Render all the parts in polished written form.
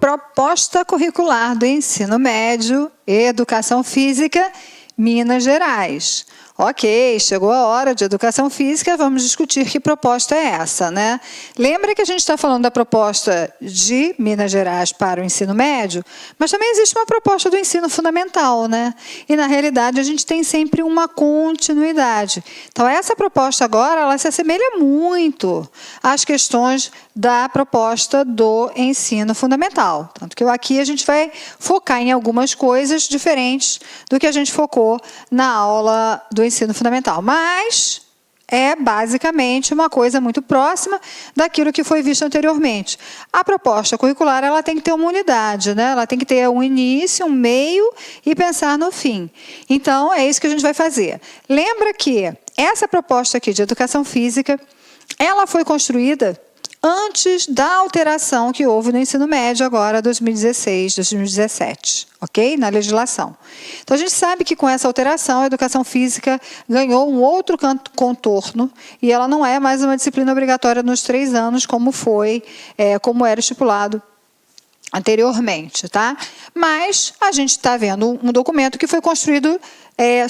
Proposta curricular do ensino médio e educação física, Minas Gerais. Ok, chegou a hora de educação física, vamos discutir que proposta é essa, né? Lembra que a gente está falando da proposta de Minas Gerais para o ensino médio, mas também existe uma proposta do ensino fundamental, né? E, na realidade, a gente tem sempre uma continuidade. Então, essa proposta agora, ela se assemelha muito às questões da proposta do ensino fundamental. Tanto que aqui a gente vai focar em algumas coisas diferentes do que a gente focou na aula do ensino fundamental, mas é basicamente uma coisa muito próxima daquilo que foi visto anteriormente. A proposta curricular, ela tem que ter uma unidade, né? Ela tem que ter um início, um meio e pensar no fim. Então, é isso que a gente vai fazer. Lembra que essa proposta aqui de educação física, ela foi construída antes da alteração que houve no ensino médio agora, 2016, 2017, ok? Na legislação. Então, a gente sabe que com essa alteração, a educação física ganhou um outro contorno e ela não é mais uma disciplina obrigatória nos 3 anos, como como era estipulado anteriormente, tá? Mas a gente está vendo um documento que foi construído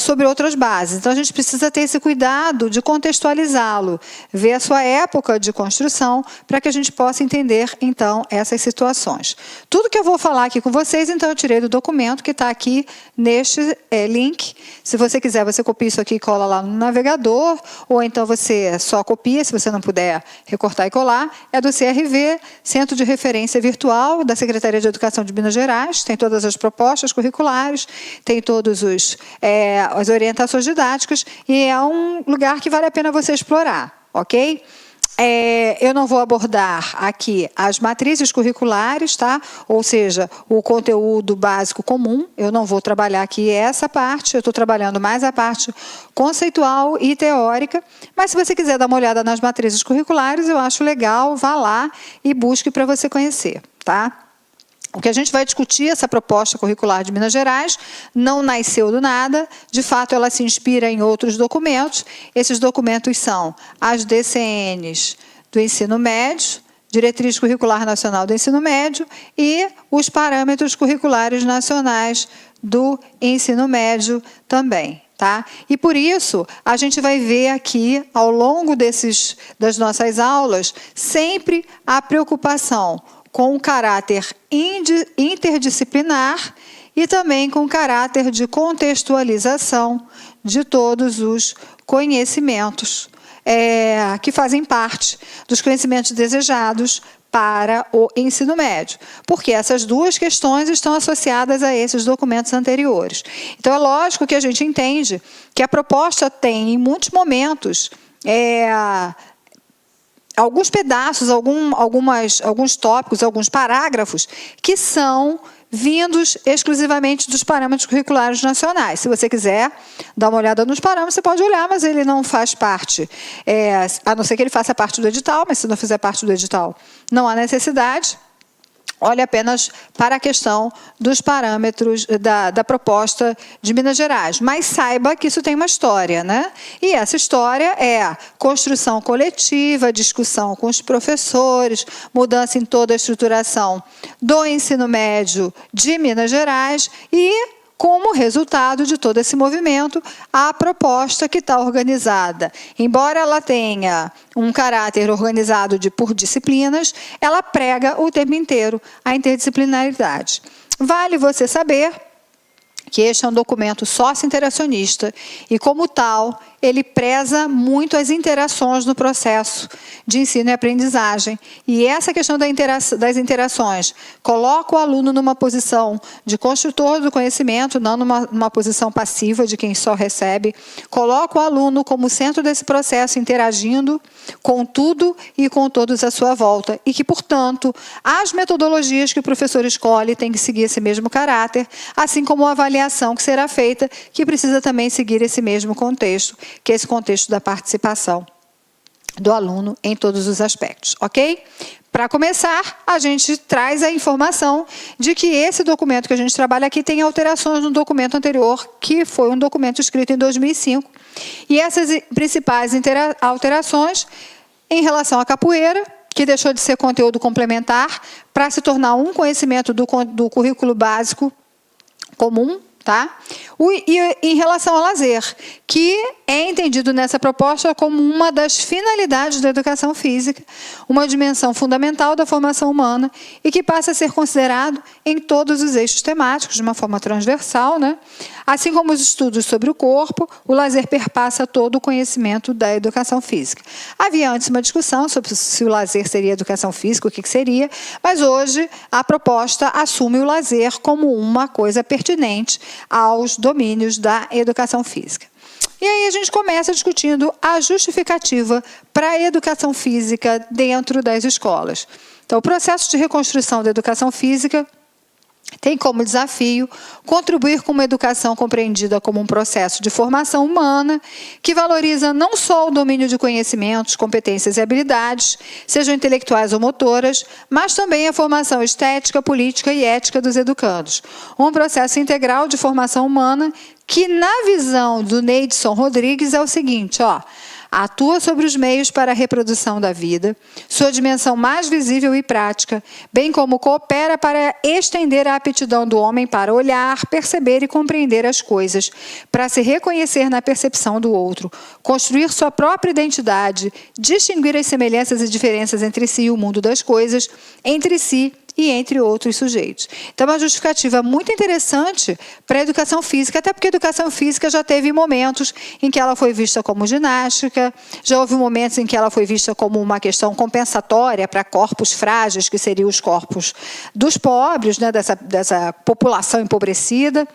sobre outras bases. Então, a gente precisa ter esse cuidado de contextualizá-lo, ver a sua época de construção, para que a gente possa entender, então, essas situações. Tudo que eu vou falar aqui com vocês, então, eu tirei do documento que está aqui neste link. Se você quiser, você copia isso aqui e cola lá no navegador, ou então você só copia, se você não puder recortar e colar. É do CRV, Centro de Referência Virtual, da Secretaria de Educação de Minas Gerais, tem todas as propostas curriculares, tem todos as orientações didáticas, e é um lugar que vale a pena você explorar, ok? Eu não vou abordar aqui as matrizes curriculares, tá? Ou seja, o conteúdo básico comum, eu não vou trabalhar aqui essa parte, eu estou trabalhando mais a parte conceitual e teórica, mas se você quiser dar uma olhada nas matrizes curriculares, eu acho legal, vá lá e busque para você conhecer, tá? O que a gente vai discutir, essa proposta curricular de Minas Gerais, não nasceu do nada, de fato ela se inspira em outros documentos. Esses documentos são as DCNs do ensino médio, Diretriz Curricular Nacional do Ensino Médio e os parâmetros curriculares nacionais do ensino médio também. Tá? E por isso, a gente vai ver aqui, ao longo das nossas aulas, sempre a preocupação com o caráter interdisciplinar e também com o caráter de contextualização de todos os conhecimentos que fazem parte dos conhecimentos desejados para o ensino médio, porque essas duas questões estão associadas a esses documentos anteriores. Então, é lógico que a gente entende que a proposta tem, em muitos momentos, alguns pedaços, alguns tópicos, alguns parágrafos que são vindos exclusivamente dos parâmetros curriculares nacionais. Se você quiser dar uma olhada nos parâmetros, você pode olhar, mas ele não faz parte, a não ser que ele faça parte do edital, mas se não fizer parte do edital, não há necessidade. Olhe apenas para a questão dos parâmetros da proposta de Minas Gerais. Mas saiba que isso tem uma história, né? E essa história é a construção coletiva, discussão com os professores, mudança em toda a estruturação do ensino médio de Minas Gerais e, como resultado de todo esse movimento, a proposta que está organizada. Embora ela tenha um caráter organizado por disciplinas, ela prega o tempo inteiro a interdisciplinaridade. Vale você saber que este é um documento sócio-interacionista e, como tal, ele preza muito as interações no processo de ensino e aprendizagem. E essa questão das interações coloca o aluno numa posição de construtor do conhecimento, não numa posição passiva de quem só recebe. Coloca o aluno como centro desse processo, interagindo com tudo e com todos à sua volta. E que, portanto, as metodologias que o professor escolhe têm que seguir esse mesmo caráter, assim como a avaliação que será feita, que precisa também seguir esse mesmo contexto, que é esse contexto da participação do aluno em todos os aspectos, ok? Para começar, a gente traz a informação de que esse documento que a gente trabalha aqui tem alterações no documento anterior, que foi um documento escrito em 2005. E essas principais alterações, em relação à capoeira, que deixou de ser conteúdo complementar para se tornar um conhecimento do currículo básico comum, tá? E em relação ao lazer, que é entendido nessa proposta como uma das finalidades da educação física, uma dimensão fundamental da formação humana e que passa a ser considerado em todos os eixos temáticos, de uma forma transversal, né? Assim como os estudos sobre o corpo, o lazer perpassa todo o conhecimento da educação física. Havia antes uma discussão sobre se o lazer seria educação física, o que seria, mas hoje a proposta assume o lazer como uma coisa pertinente aos domínios da educação física. E aí a gente começa discutindo a justificativa para a educação física dentro das escolas. Então, o processo de reconstrução da educação física tem como desafio contribuir com uma educação compreendida como um processo de formação humana que valoriza não só o domínio de conhecimentos, competências e habilidades, sejam intelectuais ou motoras, mas também a formação estética, política e ética dos educandos. Um processo integral de formação humana que, na visão do Neidson Rodrigues, é o seguinte, atua sobre os meios para a reprodução da vida, sua dimensão mais visível e prática, bem como coopera para estender a aptidão do homem para olhar, perceber e compreender as coisas, para se reconhecer na percepção do outro, construir sua própria identidade, distinguir as semelhanças e diferenças entre si e o mundo das coisas, entre si e entre outros sujeitos. Então, é uma justificativa muito interessante para a educação física, até porque a educação física já teve momentos em que ela foi vista como ginástica, já houve momentos em que ela foi vista como uma questão compensatória para corpos frágeis, que seriam os corpos dos pobres, né, dessa população empobrecida.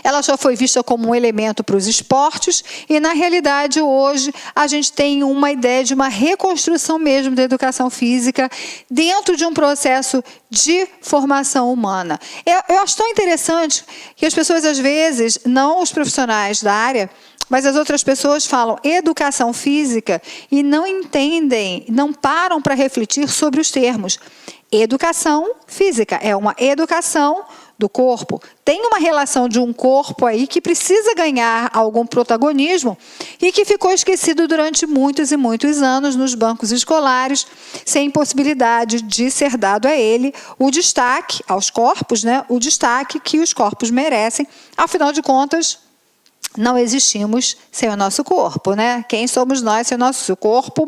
Ela já foi vista como um elemento para os esportes e, na realidade, hoje, a gente tem uma ideia de uma reconstrução mesmo da educação física dentro de um processo de formação humana. Eu acho tão interessante que as pessoas, às vezes, não os profissionais da área, mas as outras pessoas falam educação física e não entendem, não param para refletir sobre os termos. Educação física é uma educação do corpo. Tem uma relação de um corpo aí que precisa ganhar algum protagonismo e que ficou esquecido durante muitos e muitos anos nos bancos escolares, sem possibilidade de ser dado a ele o destaque, aos corpos, né? O destaque que os corpos merecem. Afinal de contas, não existimos sem o nosso corpo, né? Quem somos nós sem o nosso corpo?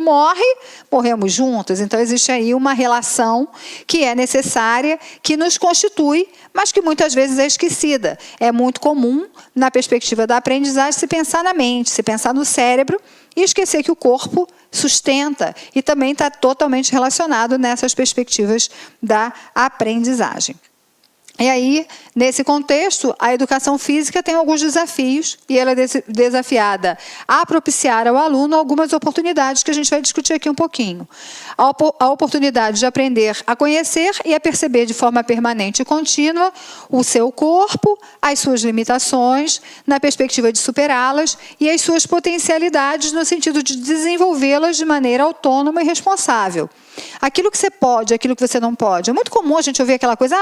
Morremos juntos. Então, existe aí uma relação que é necessária, que nos constitui, mas que muitas vezes é esquecida. É muito comum, na perspectiva da aprendizagem, se pensar na mente, se pensar no cérebro e esquecer que o corpo sustenta e também está totalmente relacionado nessas perspectivas da aprendizagem. E aí, nesse contexto, a educação física tem alguns desafios e ela é desafiada a propiciar ao aluno algumas oportunidades que a gente vai discutir aqui um pouquinho. A oportunidade de aprender a conhecer e a perceber de forma permanente e contínua o seu corpo, as suas limitações, na perspectiva de superá-las e as suas potencialidades no sentido de desenvolvê-las de maneira autônoma e responsável. Aquilo que você pode, aquilo que você não pode. É muito comum a gente ouvir aquela coisa,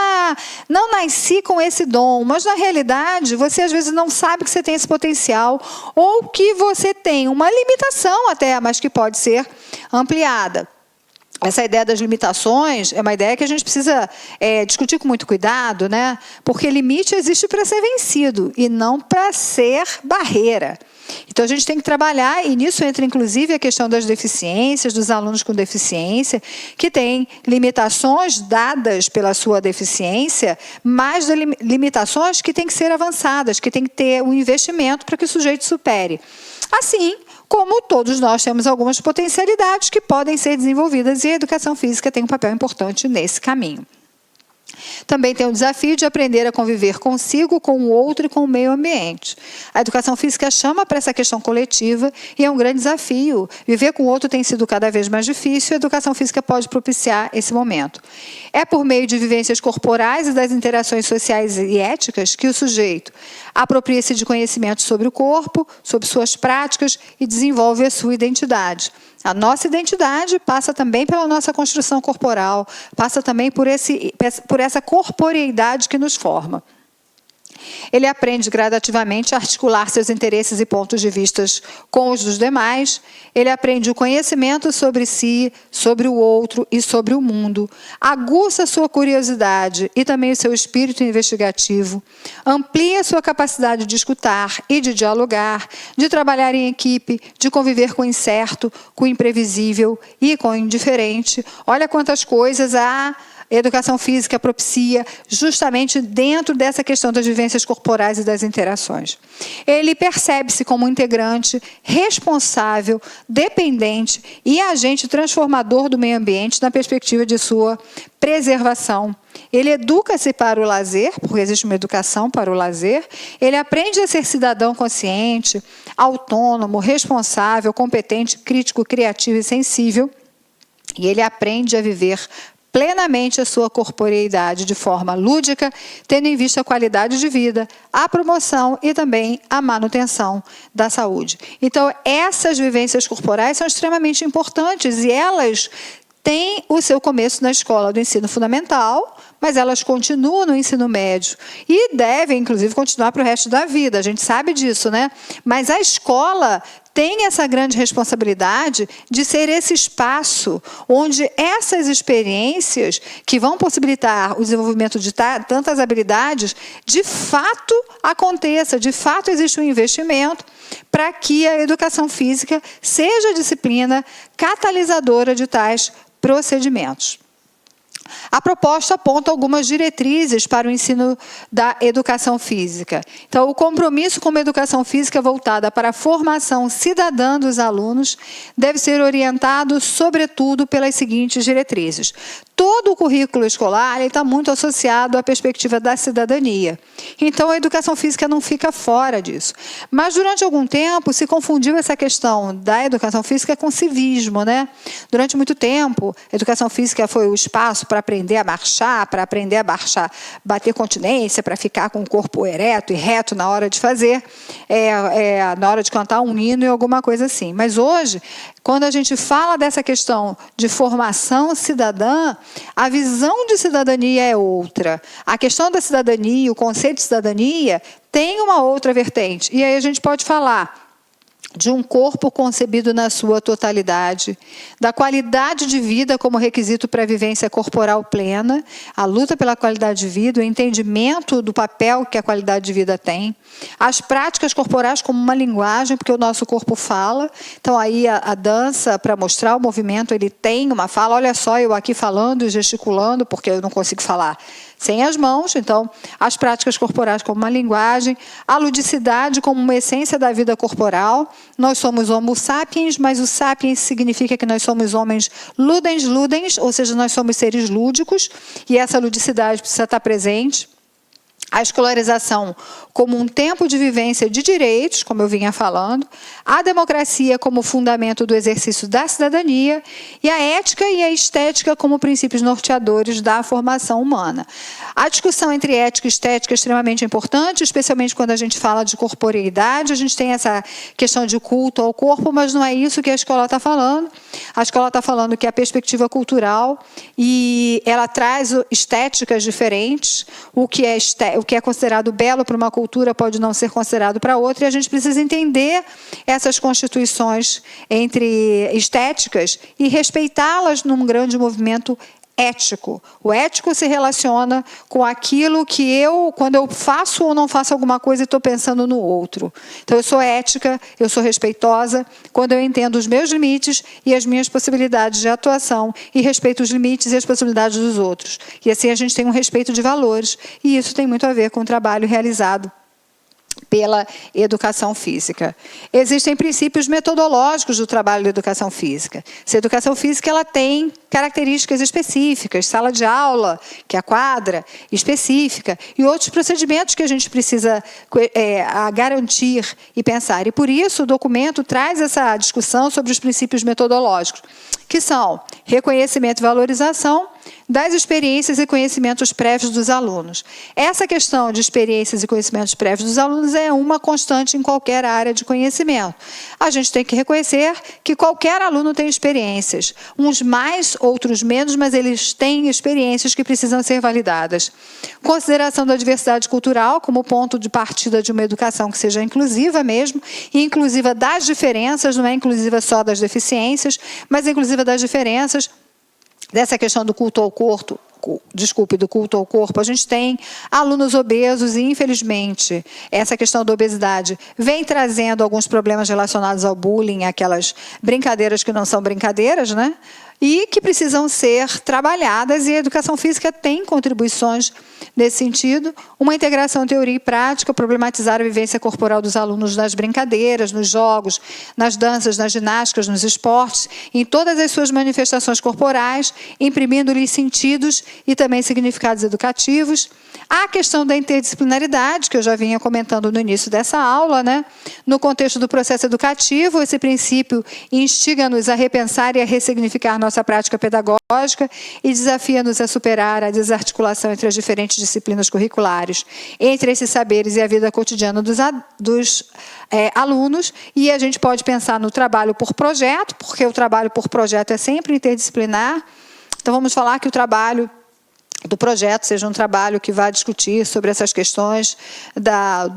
não nasci com esse dom, mas na realidade você às vezes não sabe que você tem esse potencial ou que você tem uma limitação até, mas que pode ser ampliada. Essa ideia das limitações é uma ideia que a gente precisa discutir com muito cuidado, né? Porque limite existe para ser vencido e não para ser barreira. Então, a gente tem que trabalhar, e nisso entra, inclusive, a questão das deficiências, dos alunos com deficiência, que têm limitações dadas pela sua deficiência, mas limitações que têm que ser avançadas, que têm que ter um investimento para que o sujeito supere. Assim como todos nós temos algumas potencialidades que podem ser desenvolvidas, e a educação física tem um papel importante nesse caminho. Também tem o desafio de aprender a conviver consigo, com o outro e com o meio ambiente. A educação física chama para essa questão coletiva e é um grande desafio. Viver com o outro tem sido cada vez mais difícil e a educação física pode propiciar esse momento. É por meio de vivências corporais e das interações sociais e éticas que o sujeito apropria-se de conhecimentos sobre o corpo, sobre suas práticas e desenvolve a sua identidade. A nossa identidade passa também pela nossa construção corporal, passa também por essa corporeidade que nos forma. ele aprende gradativamente a articular seus interesses e pontos de vista com os dos demais, ele aprende o conhecimento sobre si, sobre o outro e sobre o mundo, aguça sua curiosidade e também o seu espírito investigativo, amplia sua capacidade de escutar e de dialogar, de trabalhar em equipe, de conviver com o incerto, com o imprevisível e com o indiferente. Olha quantas coisas a educação física propicia justamente dentro dessa questão das vivências corporais e das interações. Ele percebe-se como um integrante responsável, dependente e agente transformador do meio ambiente na perspectiva de sua preservação. Ele educa-se para o lazer, porque existe uma educação para o lazer. Ele aprende a ser cidadão consciente, autônomo, responsável, competente, crítico, criativo e sensível. E ele aprende a viver plenamente a sua corporeidade de forma lúdica, tendo em vista a qualidade de vida, a promoção e também a manutenção da saúde. Então, essas vivências corporais são extremamente importantes e elas têm o seu começo na escola do ensino fundamental, mas elas continuam no ensino médio e devem, inclusive, continuar para o resto da vida. A gente sabe disso, né? Mas a escola tem essa grande responsabilidade de ser esse espaço onde essas experiências que vão possibilitar o desenvolvimento de tantas habilidades, de fato aconteça, de fato existe um investimento para que a educação física seja a disciplina catalisadora de tais procedimentos. A proposta aponta algumas diretrizes para o ensino da educação física. Então, o compromisso com uma educação física voltada para a formação cidadã dos alunos deve ser orientado, sobretudo, pelas seguintes diretrizes. Todo o currículo escolar está muito associado à perspectiva da cidadania. Então, a educação física não fica fora disso. Mas, durante algum tempo, se confundiu essa questão da educação física com civismo, né? Durante muito tempo, a educação física foi o espaço para aprender a marchar, para aprender a bater continência, para ficar com o corpo ereto e reto na hora de fazer, na hora de cantar um hino e alguma coisa assim. Mas hoje, quando a gente fala dessa questão de formação cidadã, a visão de cidadania é outra. A questão da cidadania, o conceito de cidadania, tem uma outra vertente. E aí a gente pode falar de um corpo concebido na sua totalidade, da qualidade de vida como requisito para a vivência corporal plena, a luta pela qualidade de vida, o entendimento do papel que a qualidade de vida tem, as práticas corporais como uma linguagem, porque o nosso corpo fala. Então, aí a dança, para mostrar o movimento, ele tem uma fala. Olha só, eu aqui falando e gesticulando, porque eu não consigo falar sem as mãos. Então, as práticas corporais como uma linguagem, a ludicidade como uma essência da vida corporal. Nós somos homo sapiens, mas o sapiens significa que nós somos homens ludens, ou seja, nós somos seres lúdicos, e essa ludicidade precisa estar presente. A escolarização como um tempo de vivência de direitos, como eu vinha falando, a democracia como fundamento do exercício da cidadania e a ética e a estética como princípios norteadores da formação humana. A discussão entre ética e estética é extremamente importante, especialmente quando a gente fala de corporeidade. A gente tem essa questão de culto ao corpo, mas não é isso que a escola está falando. A escola está falando que a perspectiva cultural e ela traz estéticas diferentes, o que é considerado belo para uma cultura pode não ser considerado para outra, e a gente precisa entender essas constituições entre estéticas e respeitá-las num grande movimento ético. O ético se relaciona com aquilo que quando eu faço ou não faço alguma coisa, estou pensando no outro. Então, eu sou ética, eu sou respeitosa quando eu entendo os meus limites e as minhas possibilidades de atuação e respeito os limites e as possibilidades dos outros. E assim a gente tem um respeito de valores, e isso tem muito a ver com o trabalho realizado pela educação física. Existem princípios metodológicos do trabalho da educação física. Essa educação física ela tem características específicas, sala de aula, que é a quadra específica, e outros procedimentos que a gente precisa garantir e pensar. E por isso o documento traz essa discussão sobre os princípios metodológicos, que são reconhecimento e valorização, das experiências e conhecimentos prévios dos alunos. Essa questão de experiências e conhecimentos prévios dos alunos é uma constante em qualquer área de conhecimento. A gente tem que reconhecer que qualquer aluno tem experiências, uns mais, outros menos, mas eles têm experiências que precisam ser validadas. Consideração da diversidade cultural como ponto de partida de uma educação que seja inclusiva mesmo, e inclusiva das diferenças, não é inclusiva só das deficiências, mas inclusiva das diferenças. Dessa questão do culto ao corpo, do culto ao corpo, a gente tem alunos obesos e, infelizmente, essa questão da obesidade vem trazendo alguns problemas relacionados ao bullying, aquelas brincadeiras que não são brincadeiras, né? E que precisam ser trabalhadas, e a educação física tem contribuições nesse sentido. Uma integração teoria e prática, problematizar a vivência corporal dos alunos nas brincadeiras, nos jogos, nas danças, nas ginásticas, nos esportes, em todas as suas manifestações corporais, imprimindo-lhes sentidos e também significados educativos. A questão da interdisciplinaridade, que eu já vinha comentando no início dessa aula, né? No contexto do processo educativo, esse princípio instiga-nos a repensar e a ressignificar nossa prática pedagógica e desafia-nos a superar a desarticulação entre as diferentes disciplinas curriculares, entre esses saberes e a vida cotidiana dos alunos. E a gente pode pensar no trabalho por projeto, porque o trabalho por projeto é sempre interdisciplinar. Então, vamos falar que o trabalho do projeto seja um trabalho que vá discutir sobre essas questões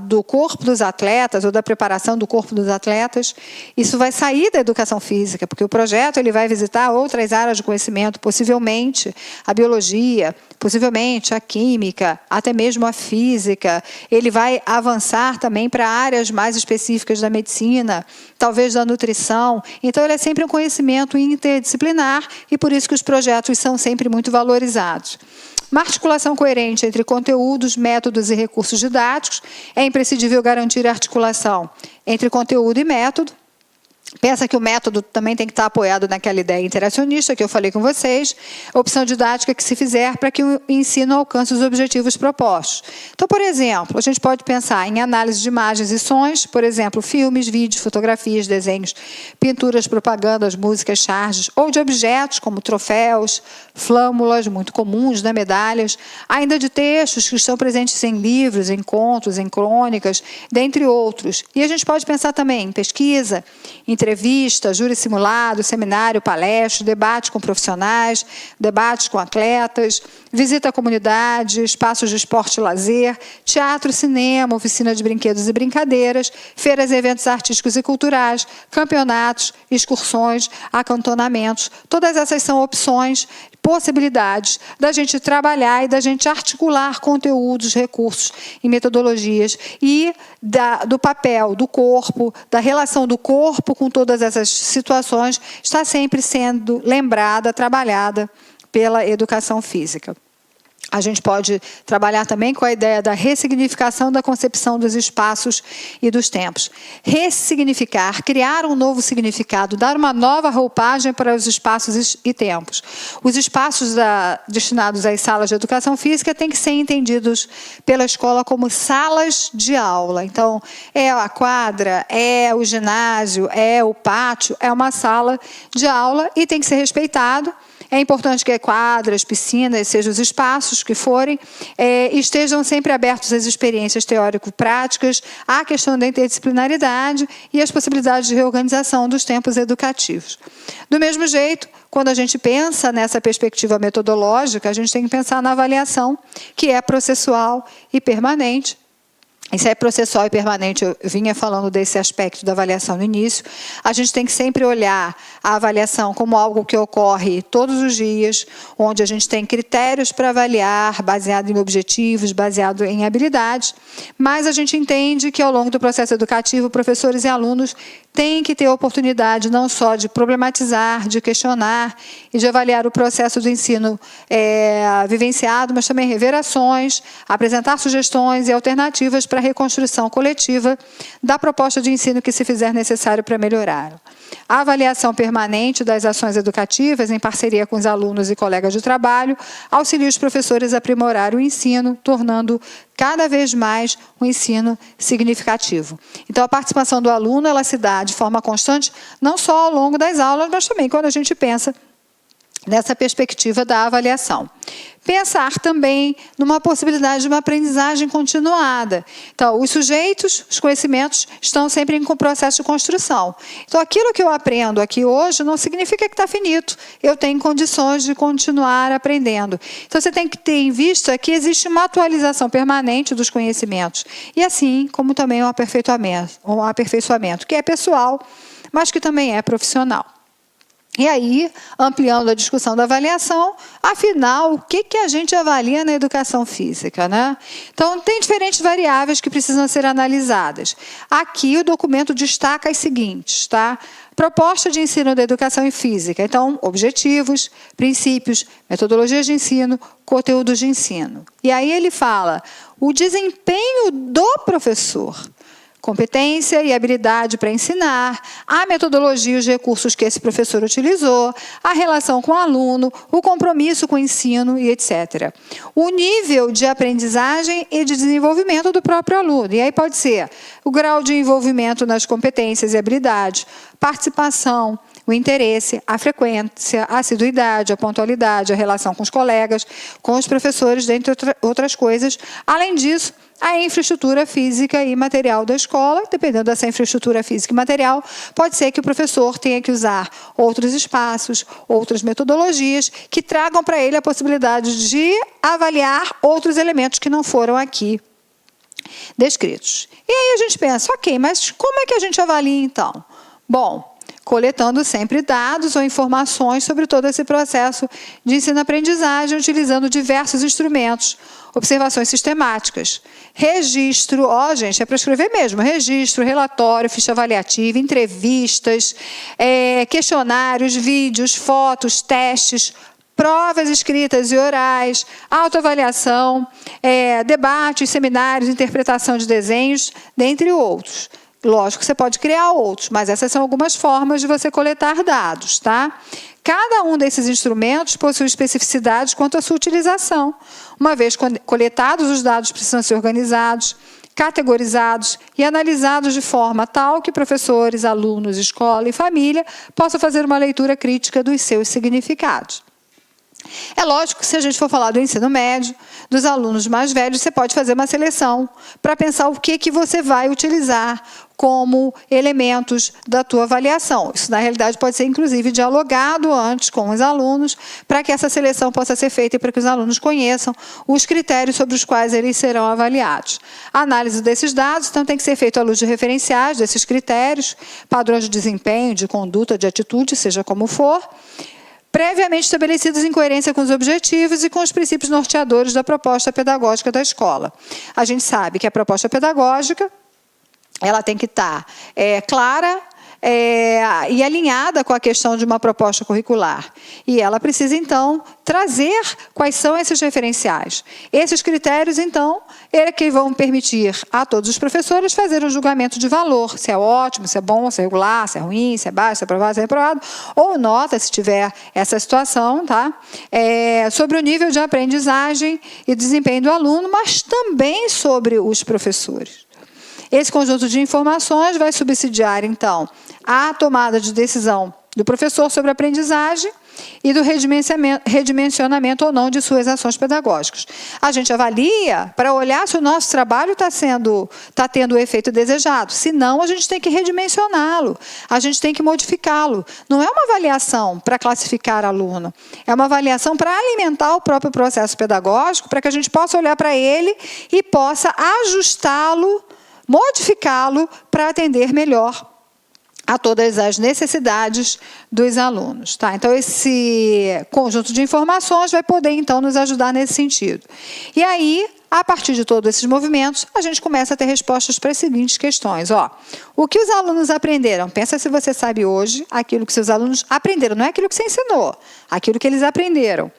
do corpo dos atletas ou da preparação do corpo dos atletas. Isso vai sair da educação física, porque o projeto ele vai visitar outras áreas de conhecimento, possivelmente a biologia, possivelmente a química, até mesmo a física. Ele vai avançar também para áreas mais específicas da medicina, talvez da nutrição. Então, ele é sempre um conhecimento interdisciplinar e por isso que os projetos são sempre muito valorizados. Uma articulação coerente entre conteúdos, métodos e recursos didáticos. É imprescindível garantir a articulação entre conteúdo e método. Pensa que o método também tem que estar apoiado naquela ideia interacionista que eu falei com vocês, a opção didática que se fizer para que o ensino alcance os objetivos propostos. Então, por exemplo, a gente pode pensar em análise de imagens e sons, por exemplo, filmes, vídeos, fotografias, desenhos, pinturas, propagandas, músicas, charges, ou de objetos como troféus, flâmulas, muito comuns, né, medalhas, ainda de textos que estão presentes em livros, em contos, em crônicas, dentre outros. E a gente pode pensar também em pesquisa, entrevista, júri simulado, seminário, palestra, debate com profissionais, debates com atletas, visita à comunidade, espaços de esporte e lazer, teatro, cinema, oficina de brinquedos e brincadeiras, feiras e eventos artísticos e culturais, campeonatos, excursões, acantonamentos. Todas essas são opções, possibilidades da gente trabalhar e da gente articular conteúdos, recursos e metodologias e do papel do corpo, da relação do corpo com todas essas situações, está sempre sendo lembrada, trabalhada pela educação física. A gente pode trabalhar também com a ideia da ressignificação da concepção dos espaços e dos tempos. Ressignificar, criar um novo significado, dar uma nova roupagem para os espaços e tempos. Os espaços destinados às salas de educação física têm que ser entendidos pela escola como salas de aula. Então, é a quadra, é o ginásio, é o pátio, é uma sala de aula e tem que ser respeitado. É importante que quadras, piscinas, sejam os espaços que forem, estejam sempre abertos às experiências teórico-práticas, à questão da interdisciplinaridade e às possibilidades de reorganização dos tempos educativos. Do mesmo jeito, quando a gente pensa nessa perspectiva metodológica, a gente tem que pensar na avaliação, que é processual e permanente. Isso é processual e permanente, eu vinha falando desse aspecto da avaliação no início. A gente tem que sempre olhar a avaliação como algo que ocorre todos os dias, onde a gente tem critérios para avaliar, baseado em objetivos, baseado em habilidades, mas a gente entende que ao longo do processo educativo, professores e alunos têm que ter a oportunidade não só de problematizar, de questionar e de avaliar o processo do ensino vivenciado, mas também rever ações, apresentar sugestões e alternativas para a reconstrução coletiva da proposta de ensino que se fizer necessário para melhorar. A avaliação permanente das ações educativas, em parceria com os alunos e colegas de trabalho, auxilia os professores a aprimorar o ensino, tornando cada vez mais um ensino significativo. Então, a participação do aluno ela se dá de forma constante, não só ao longo das aulas, mas também quando a gente pensa nessa perspectiva da avaliação. Pensar também numa possibilidade de uma aprendizagem continuada. Então, os sujeitos, os conhecimentos estão sempre em processo de construção. Então, aquilo que eu aprendo aqui hoje não significa que está finito. Eu tenho condições de continuar aprendendo. Então, você tem que ter em vista que existe uma atualização permanente dos conhecimentos. E assim como também um aperfeiçoamento que é pessoal, mas que também é profissional. E aí, ampliando a discussão da avaliação, afinal, o que a gente avalia na educação física, né? Então, tem diferentes variáveis que precisam ser analisadas. Aqui, o documento destaca as seguintes, tá? Proposta de ensino da educação física. Então, objetivos, princípios, metodologias de ensino, conteúdos de ensino. E aí ele fala o desempenho do professor. Competência e habilidade para ensinar, a metodologia e os recursos que esse professor utilizou, a relação com o aluno, o compromisso com o ensino e etc. O nível de aprendizagem e de desenvolvimento do próprio aluno. E aí pode ser o grau de envolvimento nas competências e habilidades, participação, o interesse, a frequência, a assiduidade, a pontualidade, a relação com os colegas, com os professores, dentre outras coisas. Além disso, a infraestrutura física e material da escola, dependendo dessa infraestrutura física e material, pode ser que o professor tenha que usar outros espaços, outras metodologias, que tragam para ele a possibilidade de avaliar outros elementos que não foram aqui descritos. E aí a gente pensa, ok, mas como é que a gente avalia então? Bom, coletando sempre dados ou informações sobre todo esse processo de ensino-aprendizagem, utilizando diversos instrumentos, observações sistemáticas, registro, gente, é para escrever mesmo, registro, relatório, ficha avaliativa, entrevistas, questionários, vídeos, fotos, testes, provas escritas e orais, autoavaliação, debates, seminários, interpretação de desenhos, dentre outros. Lógico que você pode criar outros, mas essas são algumas formas de você coletar dados, tá? Cada um desses instrumentos possui especificidades quanto à sua utilização. Uma vez coletados, os dados precisam ser organizados, categorizados e analisados de forma tal que professores, alunos, escola e família possam fazer uma leitura crítica dos seus significados. É lógico que se a gente for falar do ensino médio, dos alunos mais velhos, você pode fazer uma seleção para pensar o que você vai utilizar como elementos da tua avaliação. Isso, na realidade, pode ser, inclusive, dialogado antes com os alunos, para que essa seleção possa ser feita e para que os alunos conheçam os critérios sobre os quais eles serão avaliados. A análise desses dados, então, tem que ser feita à luz de referenciais desses critérios, padrões de desempenho, de conduta, de atitude, seja como for, previamente estabelecidos em coerência com os objetivos e com os princípios norteadores da proposta pedagógica da escola. A gente sabe que a proposta pedagógica ela tem que estar clara e alinhada com a questão de uma proposta curricular. E ela precisa, então, trazer quais são esses referenciais. Esses critérios, então, que vão permitir a todos os professores fazer um julgamento de valor, se é ótimo, se é bom, se é regular, se é ruim, se é baixo, se é aprovado, se é reprovado, ou nota, se tiver essa situação, tá? Sobre o nível de aprendizagem e desempenho do aluno, mas também sobre os professores. Esse conjunto de informações vai subsidiar, então, a tomada de decisão do professor sobre a aprendizagem e do redimensionamento ou não de suas ações pedagógicas. A gente avalia para olhar se o nosso trabalho está tendo o efeito desejado. Se não, a gente tem que redimensioná-lo, a gente tem que modificá-lo. Não é uma avaliação para classificar aluno, é uma avaliação para alimentar o próprio processo pedagógico, para que a gente possa olhar para ele e possa ajustá-lo, modificá-lo para atender melhor a todas as necessidades dos alunos. Tá? Então, esse conjunto de informações vai poder, então, nos ajudar nesse sentido. E aí, a partir de todos esses movimentos, a gente começa a ter respostas para as seguintes questões. O que os alunos aprenderam? Pensa se você sabe hoje aquilo que seus alunos aprenderam. Não é aquilo que você ensinou, aquilo que eles aprenderam.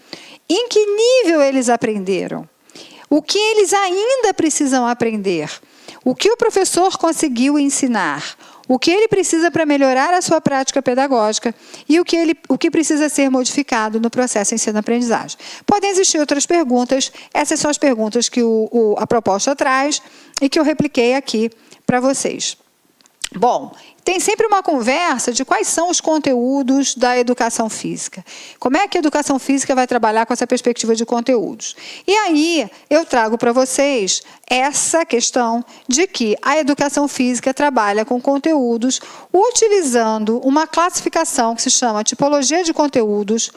Em que nível eles aprenderam? O que eles ainda precisam aprender? O que o professor conseguiu ensinar? O que ele precisa para melhorar a sua prática pedagógica e o que precisa ser modificado no processo ensino-aprendizagem. Podem existir outras perguntas, essas são as perguntas que a proposta traz e que eu repliquei aqui para vocês. Bom, tem sempre uma conversa de quais são os conteúdos da educação física. Como é que a educação física vai trabalhar com essa perspectiva de conteúdos? E aí eu trago para vocês essa questão de que a educação física trabalha com conteúdos utilizando uma classificação que se chama tipologia de conteúdos,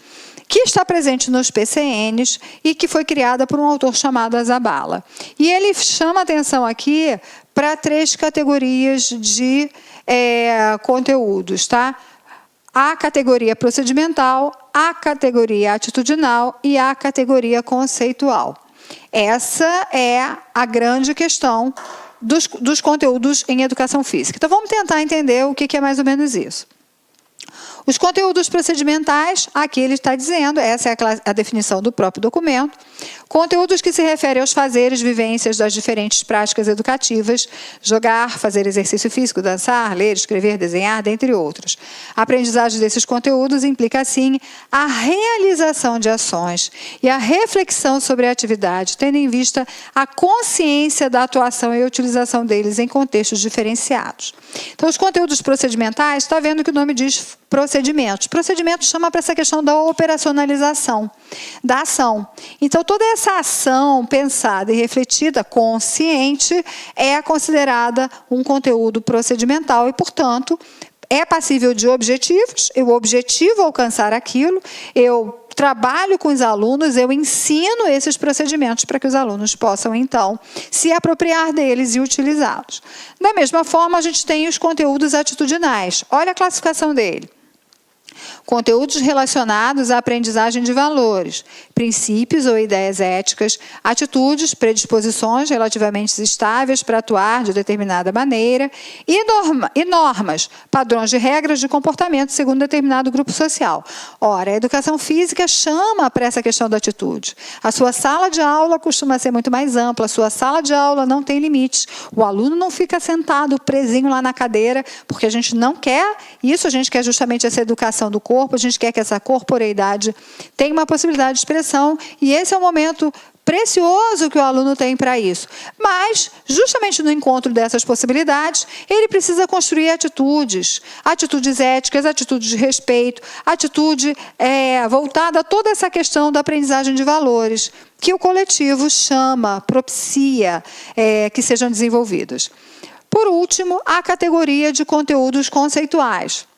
que está presente nos PCNs e que foi criada por um autor chamado Zabala. E ele chama atenção aqui para 3 categorias de conteúdos, tá? A categoria procedimental, a categoria atitudinal e a categoria conceitual. Essa é a grande questão dos conteúdos em educação física. Então, vamos tentar entender o que é mais ou menos isso. Os conteúdos procedimentais, aqui ele está dizendo, essa é a definição do próprio documento, conteúdos que se referem aos fazeres, vivências das diferentes práticas educativas, jogar, fazer exercício físico, dançar, ler, escrever, desenhar, dentre outros. A aprendizagem desses conteúdos implica, assim, a realização de ações e a reflexão sobre a atividade, tendo em vista a consciência da atuação e a utilização deles em contextos diferenciados. Então, os conteúdos procedimentais, está vendo que o nome diz procedimentos. Procedimento chama para essa questão da operacionalização, da ação. Então, toda essa ação pensada e refletida, consciente, é considerada um conteúdo procedimental e, portanto, é passível de objetivos. Eu objetivo alcançar aquilo, eu trabalho com os alunos, eu ensino esses procedimentos para que os alunos possam, então, se apropriar deles e utilizá-los. Da mesma forma, a gente tem os conteúdos atitudinais. Olha a classificação dele. Conteúdos relacionados à aprendizagem de valores, princípios ou ideias éticas, atitudes, predisposições relativamente estáveis para atuar de determinada maneira e normas, padrões de regras de comportamento segundo determinado grupo social. Ora, a educação física chama para essa questão da atitude. A sua sala de aula costuma ser muito mais ampla, a sua sala de aula não tem limites. O aluno não fica sentado, presinho lá na cadeira, porque a gente não quer isso, a gente quer justamente essa educação do corpo, a gente quer que essa corporeidade tenha uma possibilidade de expressão, e esse é o momento precioso que o aluno tem para isso. Mas, justamente no encontro dessas possibilidades, ele precisa construir atitudes éticas, atitudes de respeito, atitude voltada a toda essa questão da aprendizagem de valores, que o coletivo chama, propicia que sejam desenvolvidos. Por último, a categoria de conteúdos conceituais.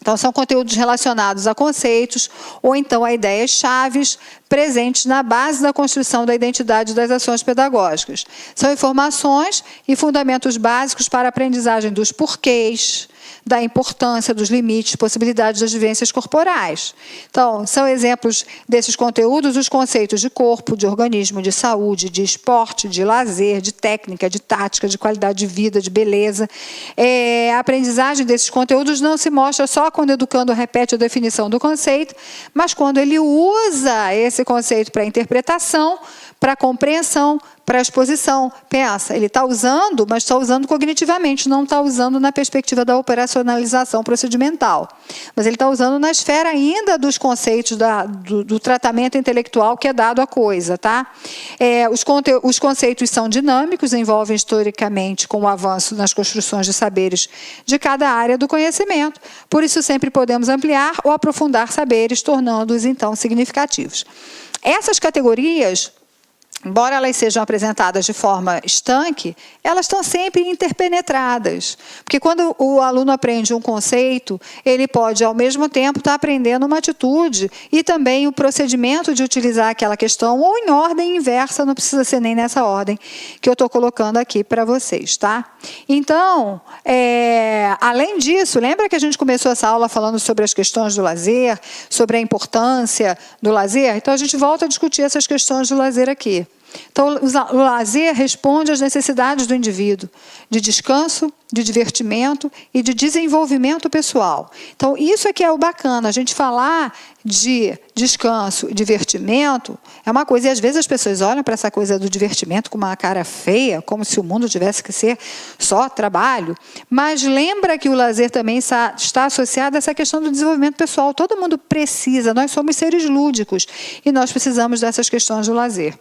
Então, são conteúdos relacionados a conceitos ou então a ideias-chaves presentes na base da construção da identidade das ações pedagógicas. São informações e fundamentos básicos para a aprendizagem dos porquês, da importância, dos limites, possibilidades das vivências corporais. Então, são exemplos desses conteúdos os conceitos de corpo, de organismo, de saúde, de esporte, de lazer, de técnica, de tática, de qualidade de vida, de beleza. A aprendizagem desses conteúdos não se mostra só quando o educando repete a definição do conceito, mas quando ele usa esse conceito para interpretação, para compreensão, para exposição. Pensa, ele está usando, mas está usando cognitivamente, não está usando na perspectiva da operacionalização procedimental. Mas ele está usando na esfera ainda dos conceitos do tratamento intelectual que é dado à coisa. Tá? Os conceitos são dinâmicos, envolvem historicamente com o avanço nas construções de saberes de cada área do conhecimento. Por isso, sempre podemos ampliar ou aprofundar saberes, tornando-os, então, significativos. Essas categorias, embora elas sejam apresentadas de forma estanque, elas estão sempre interpenetradas. Porque quando o aluno aprende um conceito, ele pode, ao mesmo tempo, estar aprendendo uma atitude e também o procedimento de utilizar aquela questão, ou em ordem inversa, não precisa ser nem nessa ordem que eu estou colocando aqui para vocês. Tá? Então, além disso, lembra que a gente começou essa aula falando sobre as questões do lazer, sobre a importância do lazer? Então, a gente volta a discutir essas questões do lazer aqui. Então, o lazer responde às necessidades do indivíduo, de descanso, de divertimento e de desenvolvimento pessoal. Então, isso é que é o bacana, a gente falar de descanso e divertimento é uma coisa, e às vezes as pessoas olham para essa coisa do divertimento com uma cara feia, como se o mundo tivesse que ser só trabalho, mas lembra que o lazer também está associado a essa questão do desenvolvimento pessoal. Todo mundo precisa, nós somos seres lúdicos e nós precisamos dessas questões do lazer.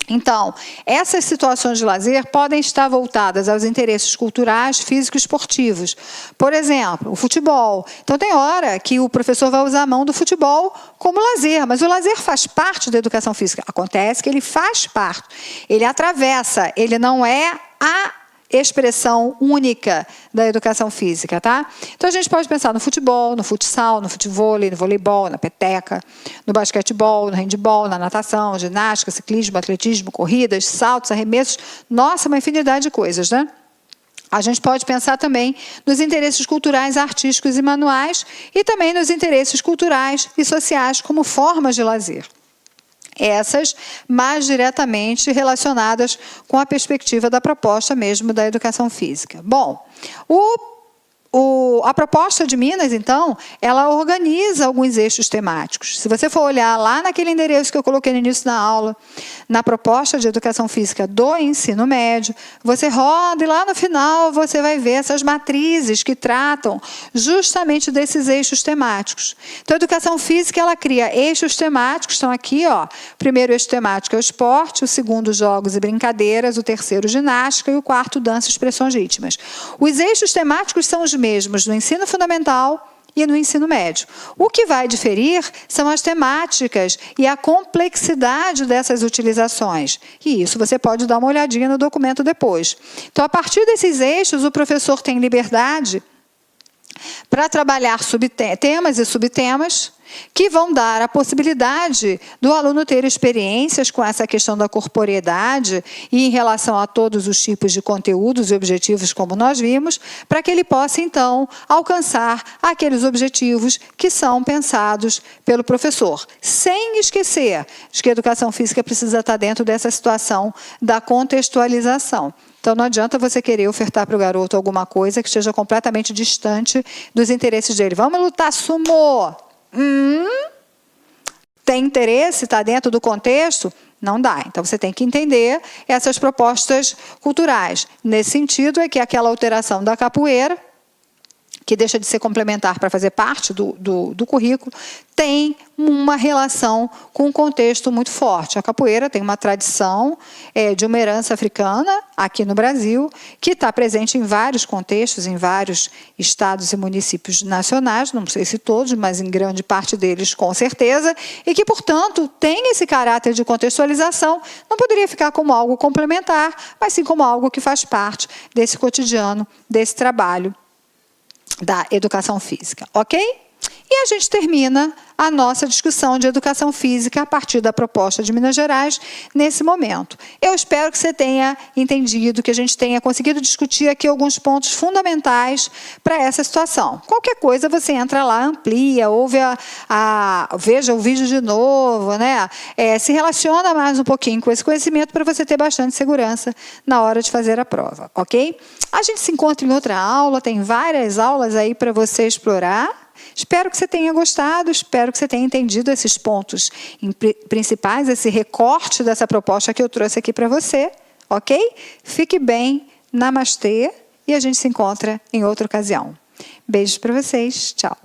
Então, essas situações de lazer podem estar voltadas aos interesses culturais, físicos e esportivos. Por exemplo, o futebol. Então, tem hora que o professor vai usar a mão do futebol como lazer, mas o lazer faz parte da educação física. Acontece que ele faz parte, ele atravessa, ele não é a expressão única da educação física, tá? Então a gente pode pensar no futebol, no futsal, no futevôlei, no voleibol, na peteca, no basquetebol, no handebol, na natação, ginástica, ciclismo, atletismo, corridas, saltos, arremessos, nossa, uma infinidade de coisas, né? A gente pode pensar também nos interesses culturais, artísticos e manuais e também nos interesses culturais e sociais como formas de lazer. Essas mais diretamente relacionadas com a perspectiva da proposta mesmo da educação física. Bom, a proposta de Minas, então, ela organiza alguns eixos temáticos. Se você for olhar lá naquele endereço que eu coloquei no início da aula, na proposta de educação física do ensino médio, você roda e lá no final você vai ver essas matrizes que tratam justamente desses eixos temáticos. Então, a educação física, ela cria eixos temáticos, estão aqui, ó. O primeiro eixo temático é o esporte, o segundo, jogos e brincadeiras, o terceiro, ginástica e o quarto, dança e expressões ritmas. Os eixos temáticos são os mesmos no ensino fundamental e no ensino médio. O que vai diferir são as temáticas e a complexidade dessas utilizações. E isso você pode dar uma olhadinha no documento depois. Então, a partir desses eixos, o professor tem liberdade para trabalhar temas e subtemas que vão dar a possibilidade do aluno ter experiências com essa questão da corporeidade e em relação a todos os tipos de conteúdos e objetivos, como nós vimos, para que ele possa, então, alcançar aqueles objetivos que são pensados pelo professor. Sem esquecer de que a educação física precisa estar dentro dessa situação da contextualização. Então, não adianta você querer ofertar para o garoto alguma coisa que esteja completamente distante dos interesses dele. Vamos lutar sumô! Tem interesse? Está dentro do contexto? Não dá. Então, você tem que entender essas propostas culturais. Nesse sentido, é que aquela alteração da capoeira, que deixa de ser complementar para fazer parte do currículo, tem uma relação com um contexto muito forte. A capoeira tem uma tradição de uma herança africana, aqui no Brasil, que está presente em vários contextos, em vários estados e municípios nacionais, não sei se todos, mas em grande parte deles, com certeza, e que, portanto, tem esse caráter de contextualização, não poderia ficar como algo complementar, mas sim como algo que faz parte desse cotidiano, desse trabalho da educação física, ok? E a gente termina a nossa discussão de educação física a partir da proposta de Minas Gerais nesse momento. Eu espero que você tenha entendido, que a gente tenha conseguido discutir aqui alguns pontos fundamentais para essa situação. Qualquer coisa você entra lá, amplia, ouve veja o vídeo de novo, né? Se relaciona mais um pouquinho com esse conhecimento para você ter bastante segurança na hora de fazer a prova, ok? A gente se encontra em outra aula, tem várias aulas aí para você explorar. Espero que você tenha gostado, espero que você tenha entendido esses pontos principais, esse recorte dessa proposta que eu trouxe aqui para você, ok? Fique bem, namastê, e a gente se encontra em outra ocasião. Beijos para vocês, tchau.